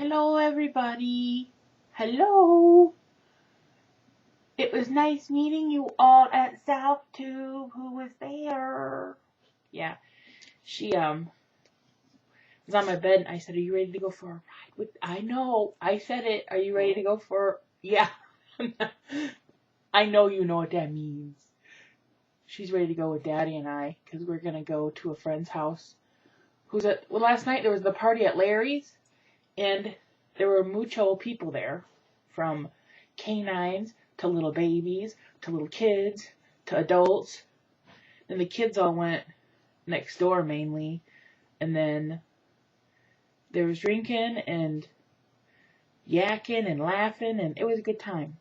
Hello, everybody. Hello. It was nice meeting you all at South Tube. Who was there? Yeah, she was on my bed, and I said, "Are you ready to go for a ride?" I know. I said it. Are you ready to go for? Yeah. I know you know what that means. She's ready to go with Daddy and I because we're gonna go to a friend's house. Last night there was the party at Larry's, and there were mucho people there, from canines to little babies to little kids to adults. And the kids all went next door mainly, and then there was drinking and yakking and laughing, and it was a good time.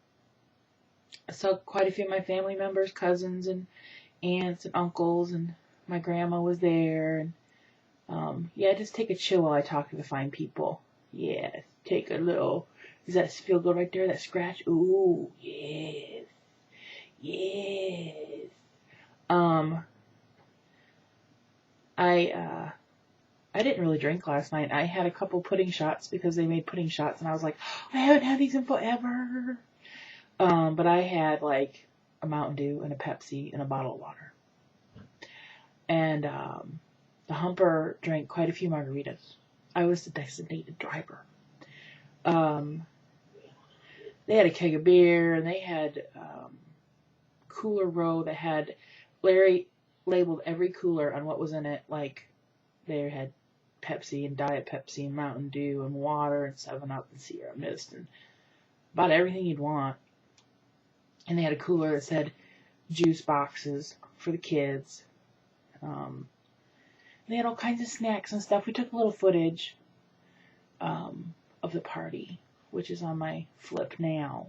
I saw quite a few of my family members, cousins and aunts and uncles, and my grandma was there. And yeah, just take a chill while I talk to the fine people. Yeah, take a little. Does that feel good right there? That scratch? Ooh, yes. Yes. I didn't really drink last night. I had a couple pudding shots because they made pudding shots, and I was like, I haven't had these in forever. But I had like a Mountain Dew and a Pepsi and a bottle of water. And the Humper drank quite a few margaritas. I was the designated driver. They had a keg of beer, and they had cooler row that had, Larry labeled every cooler on what was in it. Like, they had Pepsi and Diet Pepsi and Mountain Dew and water and 7-Up and Sierra Mist and about everything you'd want. And they had a cooler that said juice boxes for the kids. They had all kinds of snacks and stuff. We took a little footage of the party, which is on my flip now.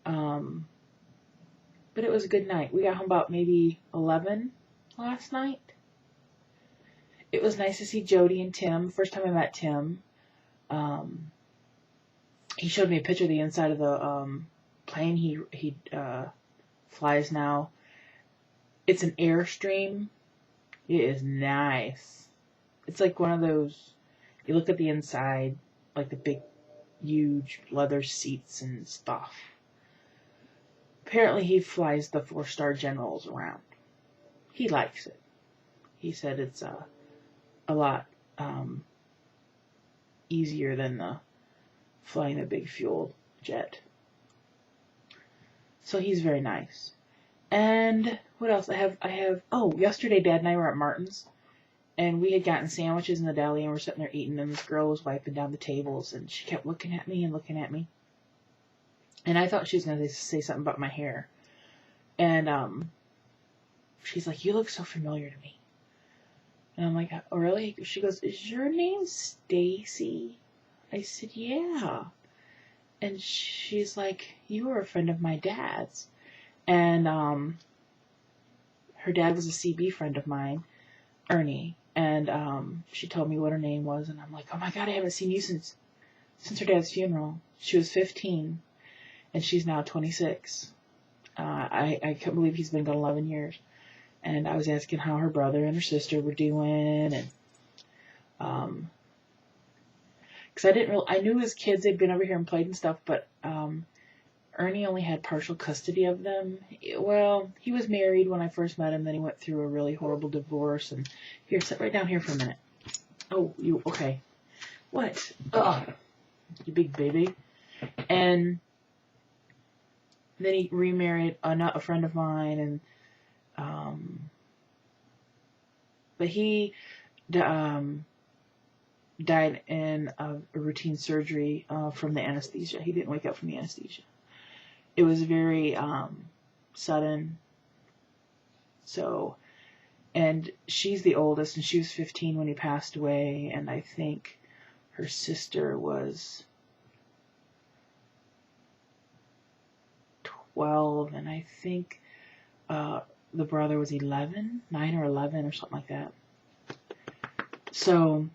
But it was a good night. We got home about maybe 11 last night. It was nice to see Jody and Tim. First time I met Tim. He showed me a picture of the inside of the plane he flies now. It's an Airstream. It is nice. It's like one of those, you look at the inside, like the big, huge leather seats and stuff. Apparently he flies the 4-star generals around. He likes it. He said it's a lot easier than flying a big fuel jet. So he's very nice. And what else? Yesterday Dad and I were at Martin's, and we had gotten sandwiches in the deli, and we're sitting there eating, and this girl was wiping down the tables, and she kept looking at me and looking at me. And I thought she was going to say something about my hair. And she's like, "You look so familiar to me." And I'm like, "Oh, really?" She goes, "Is your name Stacy?" I said, "Yeah." And she's like, "You were a friend of my dad's." And her dad was a CB friend of mine, Ernie. And she told me what her name was, and I'm like, "Oh my God, I haven't seen you since her dad's funeral." She was 15, and she's now 26. I couldn't believe he's been gone 11 years. And I was asking how her brother and her sister were doing, and because I knew his kids, they'd been over here and played and stuff, but Ernie only had partial custody of them. Well, he was married when I first met him, then he went through a really horrible divorce, and here, sit right down here for a minute. Oh, you, okay. What? Ugh, you big baby. And then he remarried a friend of mine, and but he died in a routine surgery from the anesthesia. He didn't wake up from the anesthesia. It was very sudden. So, and she's the oldest, and she was 15 when he passed away, and I think her sister was 12, and I think the brother was 9 or 11 or something like that. So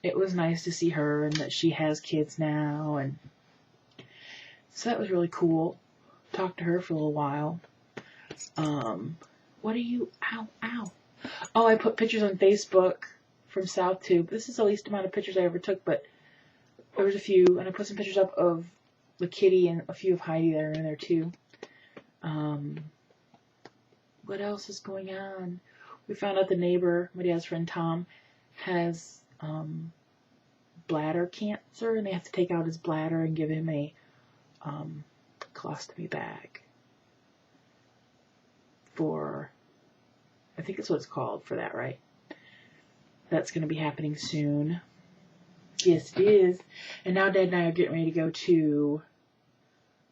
it was nice to see her, and that she has kids now, and so that was really cool. Talked to her for a little while. What are you, ow. Oh, I put pictures on Facebook from South Tube. This is the least amount of pictures I ever took, but There was a few, and I put some pictures up of the kitty and a few of Heidi that are in there too. What else is going on? We found out the neighbor, my dad's friend Tom, has bladder cancer, and they have to take out his bladder and give him a colostomy bag for, I think that's what it's called for that, right? That's going to be happening soon. Yes, it is. And now Dad and I are getting ready to go to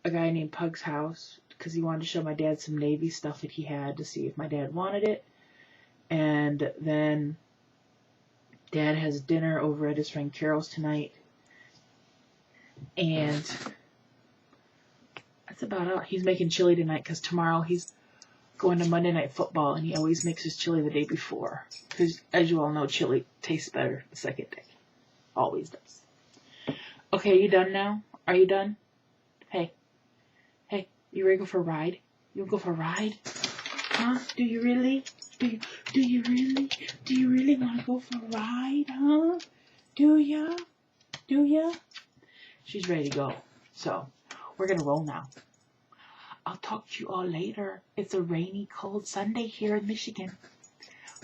a guy named Pug's house because he wanted to show my dad some Navy stuff that he had to see if my dad wanted it. And then Dad has dinner over at his friend Carol's tonight. And that's about it. He's making chili tonight because tomorrow he's going to Monday Night Football, and he always makes his chili the day before. Because, as you all know, chili tastes better the second day. Always does. Okay, you done now? Are you done? Hey, you ready to go for a ride? You want to go for a ride? Huh? Do you really? Do you really want to go for a ride, huh? Do ya? She's ready to go. So, we're going to roll now. I'll talk to you all later. It's a rainy, cold Sunday here in Michigan.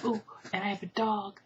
Oh, and I have a dog.